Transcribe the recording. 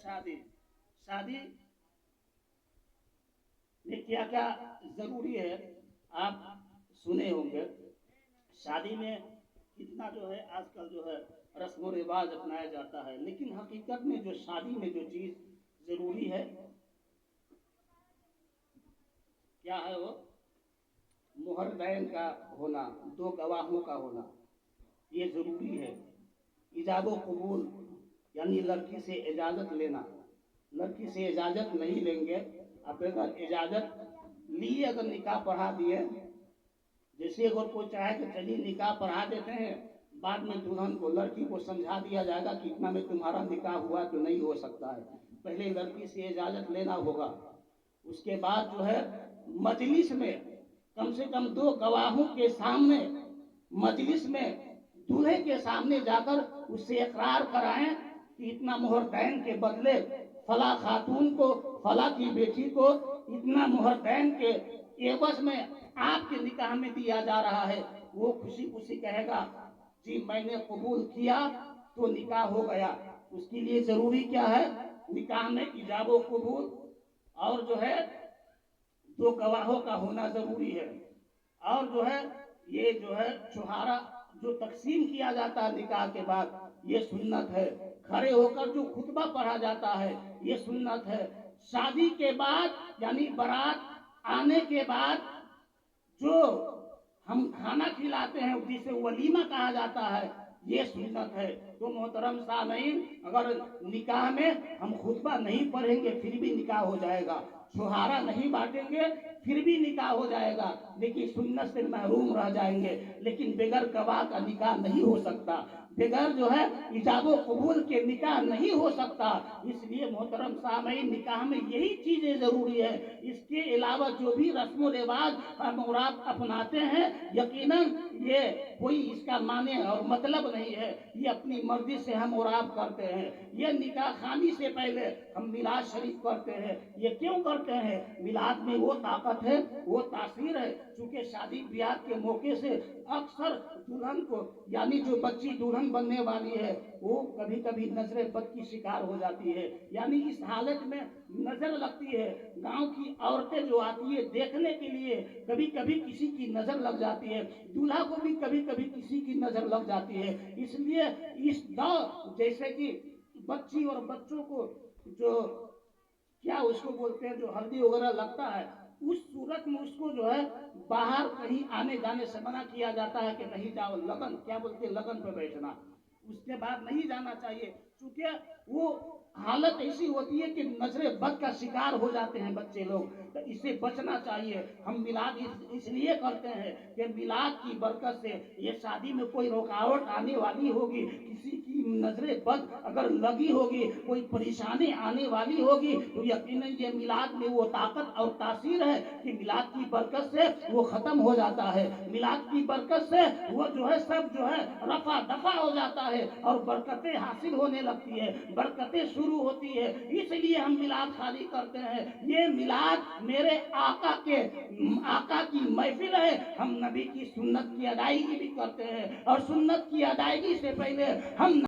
شادی شادی میں کیا کیا ضروری ہے آپ سنے ہوں گے. شادی میں کتنا جو ہے آج کل جو ہے رسم و رواج اپنایا جاتا ہے، لیکن حقیقت میں جو شادی میں جو چیز ضروری ہے کیا ہے وہ مہردین کا ہونا، دو گواہوں کا ہونا یہ ضروری ہے. ایجاب و قبول یعنی لڑکی سے اجازت لینا. لڑکی سے اجازت نہیں لیں گے، اب اگر اجازت لیے اگر نکاح پڑھا دیے، جیسے اگر کوئی چاہے کہ چلیے نکاح پڑھا دیتے ہیں، بعد میں دلہن کو لڑکی کو سمجھا دیا جائے گا کہ اتنا میں تمہارا نکاح ہوا تو نہیں ہو سکتا ہے. پہلے لڑکی سے اجازت لینا ہوگا، اس کے بعد جو ہے مجلس میں کم سے کم دو گواہوں کے سامنے مجلس میں دولہے کے سامنے جا کر اس سے اقرار کرائیں کہ اتنا مہردین کے بدلے فلاں خاتون کو، فلاں کی بیٹی کو اتنا مہردین کے عوض میں آپ کے نکاح میں دیا جا رہا ہے. وہ خوشی خوشی کہے گا جی میں نے قبول کیا تو نکاح ہو گیا. اس کے لیے ضروری کیا ہے؟ نکاح میں ایجاب و قبول اور جو ہے دو گواہوں کا ہونا ضروری ہے. اور جو ہے یہ جو ہے چھہارا جو تقسیم کیا جاتا ہے نکاح کے بعد یہ سنت ہے. کھڑے ہو کر جو خطبہ پڑھا جاتا ہے یہ سنت ہے. شادی کے بعد یعنی بارات آنے کے بعد جو ہم کھانا کھلاتے ہیں جسے ولیمہ کہا جاتا ہے یہ سنت ہے. تو محترم سامعین، اگر نکاح میں ہم خطبہ نہیں پڑھیں گے پھر بھی نکاح ہو جائے گا، چھہارا نہیں بانٹیں گے پھر بھی نکاح ہو جائے گا، لیکن سنت سے محروم رہ جائیں گے. لیکن بغیر گواہ کا نکاح نہیں ہو سکتا، بغیر جو ہے ایجاب و قبول کے نکاح نہیں ہو سکتا. اس لیے محترم سامعین، نکاح میں یہی چیزیں ضروری ہے. اس کے علاوہ جو بھی رسم و رواج ہم اور آپ اپناتے ہیں یقیناً یہ کوئی اس کا معنی اور مطلب نہیں ہے، یہ اپنی مرضی سے ہم اور آپ کرتے ہیں. یہ نکاح خوانی سے پہلے ہم میلاد شریف کرتے ہیں. یہ کیوں کرتے ہیں؟ میلاد میں وہ طاقت ہے، وہ تاثیر ہے. چونکہ شادی بیاہ کے موقع سے اکثر دلہن کو یعنی جو بچی دلہن بننے والی ہے وہ کبھی کبھی نظر بد کی شکار ہو جاتی ہے. یعنی اس حالت میں نظر لگتی ہے. گاؤں کی عورتیں جو آتی ہے دیکھنے کے لیے کبھی کبھی کسی کی نظر لگ جاتی ہے، دولہا کو بھی کبھی کبھی کسی کی نظر لگ جاتی ہے. اس لیے اس دور جیسے کہ بچی اور بچوں کو جو کیا اس کو بولتے ہیں جو ہلدی وغیرہ لگتا ہے، اس صورت میں اس کو جو ہے باہر کہیں آنے جانے سے منع کیا جاتا ہے کہ نہیں جاؤ، لگن کیا بولتے ہیں لگن پہ بیٹھنا، اس کے بعد نہیں جانا چاہیے. چونکہ وہ حالت ایسی ہوتی ہے کہ نظر بد کا شکار ہو جاتے ہیں بچے لوگ، تو اس سے بچنا چاہیے. ہم میلاد اس لیے کرتے ہیں کہ میلاد کی برکت سے یہ شادی میں کوئی رکاوٹ آنے والی ہوگی، کسی کی نظر بد اگر لگی ہوگی، کوئی پریشانی آنے والی ہوگی تو یقیناً یہ میلاد میں وہ طاقت اور تاثیر ہے کہ میلاد کی برکت سے وہ ختم ہو جاتا ہے. میلاد کی برکت سے وہ جو ہے سب جو ہے رفع دفع ہو جاتا ہے اور برکتیں حاصل ہونے لگتی ہے، برکتیں شروع ہوتی ہے. اس لیے ہم میلاد شادی کرتے ہیں. یہ میلاد میرے آقا کی محفل ہے. ہم نبی کی سنت کی ادائیگی بھی کرتے ہیں اور سنت کی ادائیگی سے پہلے ہم